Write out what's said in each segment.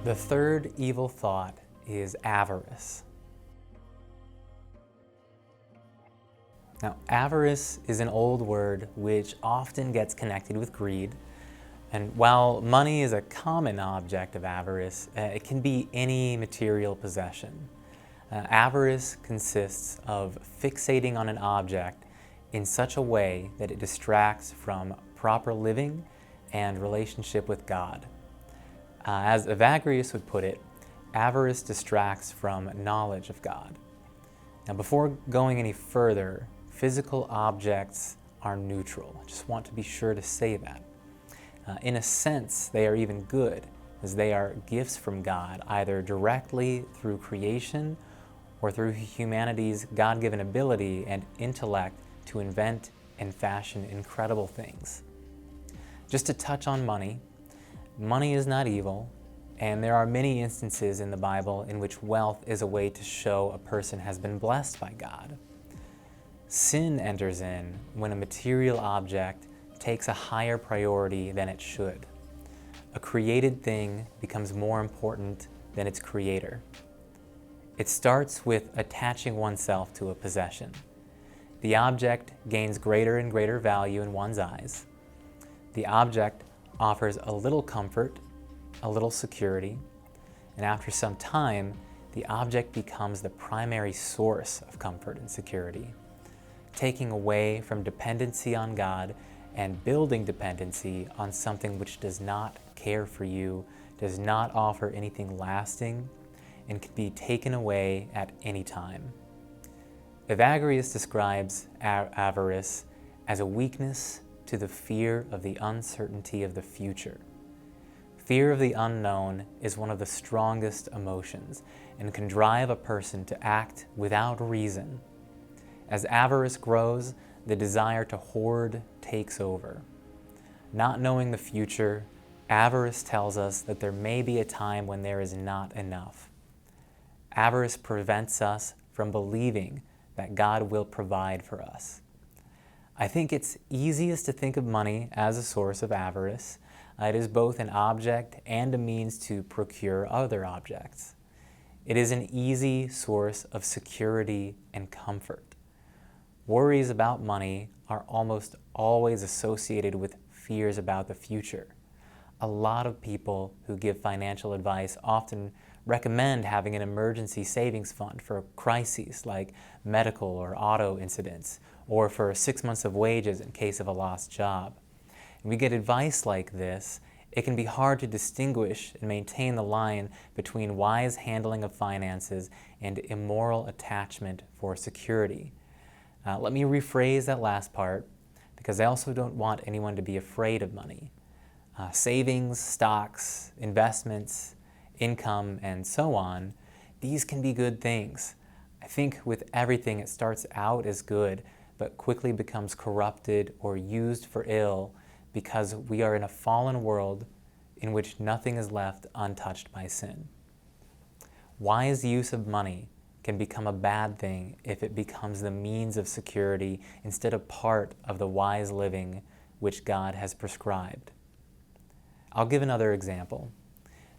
The third evil thought is avarice. Now, avarice is an old word which often gets connected with greed. And while money is a common object of avarice, it can be any material possession. Avarice consists of fixating on an object in such a way that it distracts from proper living and relationship with God. As Avarice would put it, avarice distracts from knowledge of God. Now, before going any further, physical objects are neutral. I just want to be sure to say that. In a sense, they are even good, as they are gifts from God, either directly through creation or through humanity's God-given ability and intellect to invent and fashion incredible things. Just to touch on money, money is not evil, and there are many instances in the Bible in which wealth is a way to show a person has been blessed by God. Sin enters in when a material object takes a higher priority than it should. A created thing becomes more important than its creator. It starts with attaching oneself to a possession. The object gains greater and greater value in one's eyes. The object offers a little comfort, a little security, and after some time, the object becomes the primary source of comfort and security, taking away from dependency on God and building dependency on something which does not care for you, does not offer anything lasting, and can be taken away at any time. Avarice describes avarice as a weakness to the fear of the uncertainty of the future. Fear of the unknown is one of the strongest emotions and can drive a person to act without reason. As avarice grows, the desire to hoard takes over. Not knowing the future, avarice tells us that there may be a time when there is not enough. Avarice prevents us from believing that God will provide for us. I think it's easiest to think of money as a source of avarice. It is both an object and a means to procure other objects. It is an easy source of security and comfort. Worries about money are almost always associated with fears about the future. A lot of people who give financial advice often recommend having an emergency savings fund for crises like medical or auto incidents, or for 6 months of wages in case of a lost job. And we get advice like this, it can be hard to distinguish and maintain the line between wise handling of finances and immoral attachment for security. Let me rephrase that last part, because I also don't want anyone to be afraid of money. Savings, stocks, investments, income, and so on, these can be good things. I think with everything it starts out as good, but quickly becomes corrupted or used for ill because we are in a fallen world in which nothing is left untouched by sin. Wise use of money can become a bad thing if it becomes the means of security instead of part of the wise living which God has prescribed. I'll give another example.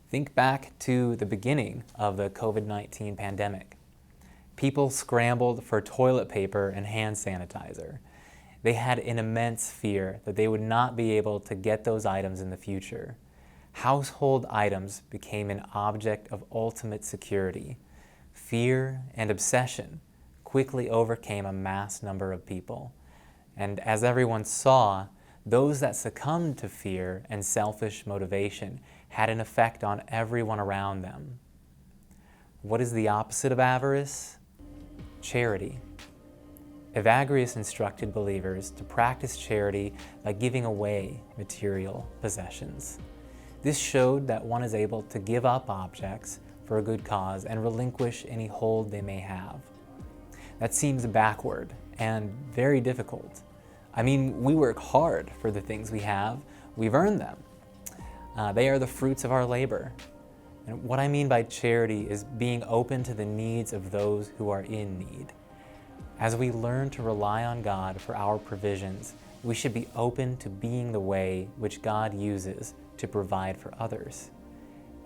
Think back to the beginning of the COVID-19 pandemic. People scrambled for toilet paper and hand sanitizer. They had an immense fear that they would not be able to get those items in the future. Household items became an object of ultimate security. Fear and obsession quickly overcame a mass number of people. And as everyone saw, those that succumbed to fear and selfish motivation had an effect on everyone around them. What is the opposite of avarice? Charity. Avarice instructed believers to practice charity by giving away material possessions. This showed that one is able to give up objects for a good cause and relinquish any hold they may have. That seems backward and very difficult. I mean, we work hard for the things we have. We've earned them. They are the fruits of our labor. And what I mean by charity is being open to the needs of those who are in need. As we learn to rely on God for our provisions, we should be open to being the way which God uses to provide for others.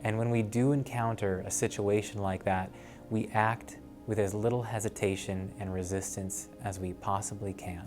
And when we do encounter a situation like that, we act with as little hesitation and resistance as we possibly can.